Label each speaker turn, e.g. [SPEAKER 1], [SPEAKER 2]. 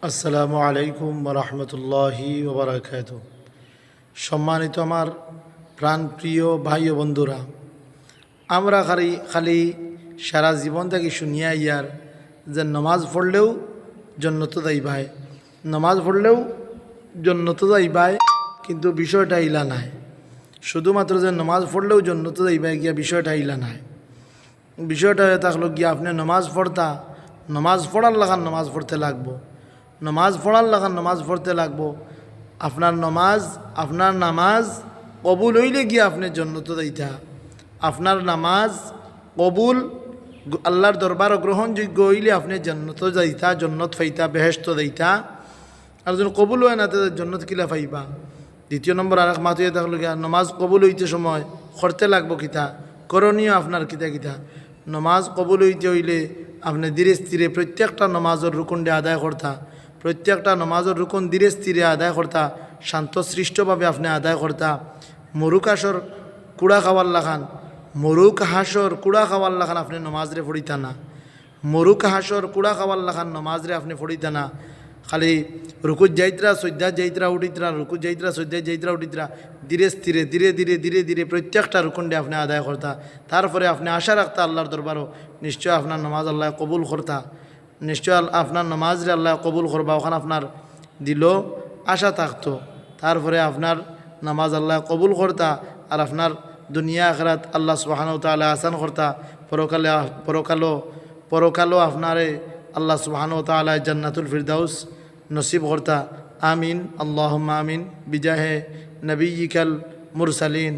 [SPEAKER 1] আসসালামু আলাইকুম রহমতুল্লাহি ওবরাকাত। সম্মানিত আমার প্রাণপ্রিয় ভাই ও বন্ধুরা, আমরা খালি সারা জীবন থেকে শুনিয়া ইয়ার যে নমাজ পড়লেও জন্নত যাইবাই, নমাজ পড়লেও জন্নত যাইবাই, কিন্তু বিষয়টা ইলা নাই। শুধুমাত্র যে নমাজ পড়লেও জন্নত যাইবাই গিয়া বিষয়টা ইলা নাই। বিষয়টা হয়ে থাকলো গিয়া আপনি নমাজ পড়তা, নমাজ পড়ার লাগান নমাজ পড়তে লাগবো, নমাজ পড়ার লাগান নমাজ পড়তে লাগবো। আপনার নামাজ কবুল হইলে গিয়ে আপনি জন্নত দিতা। আপনার নামাজ কবুল আল্লাহর দরবার গ্রহণযোগ্য হইলে আপনি জন্নত যাইতা, জন্নত ফাইতা, বেহেশত দিতা। আর যখন কবুল হয় না তাদের জন্নত কিলা ফাইবা। দ্বিতীয় নম্বর আর এক মাতুয়ে থাকলো গিয়া নমাজ কবুল হইতে সময় করতে লাগবো কিতা, করণীয় আপনার কিতা কিতা। নমাজ কবুল হইতে হইলে আপনি ধীরে স্থিরে প্রত্যেকটা নমাজের রুকুনডে আদায় করতা, প্রত্যেকটা নমাজের রুকুন ধীরে স্থিরে আদায় করতা, শান্ত সৃষ্টভাবে আপনি আদায় করতা। মরুক হাসর কুড়া খাওয়ার লাগান, মরুক হাসর কুড়া খাওয়ার লাগান আপনি নমাজরে পড়িতা না, মরুক হাসর কুড়া খাওয়ার লাগান নমাজরে আপনি পড়িতা না। খালি রুকুত যাইতরা সৈদ্যা যাইতরা উঠিতরা, রুকুত যাইতরা সৈদ্যা যাইতরা উঠিতরা, ধীরে স্থিরে ধীরে ধীরে ধীরে ধীরে প্রত্যেকটা রুকুনডে আপনি আদায় করতা। তারপরে আপনি আশা রাখতা আল্লাহর দরবারও নিশ্চয় আপনার নমাজ আল্লাহ কবুল করতা, নিশ্চয় আপনার নমাজরে আল্লাহ কবুল করবা, ওখানে আপনার দিল আশা থাকতো। তারপরে আপনার নামাজ আল্লাহ কবুল করতা, আর আপনার দুনিয়া আখিরাত আল্লাহ সুবহানাহু ওয়া তাআলা আসান করতা। পরকালো আপনারে আল্লাহ সুবহানাহু ওয়া তাআলা জান্নাতুল ফিরদাউস নসিব করতা। আমিন আল্লাহুম্মা আমিন বিজাহে নবিয়িকাল মুরসালিন।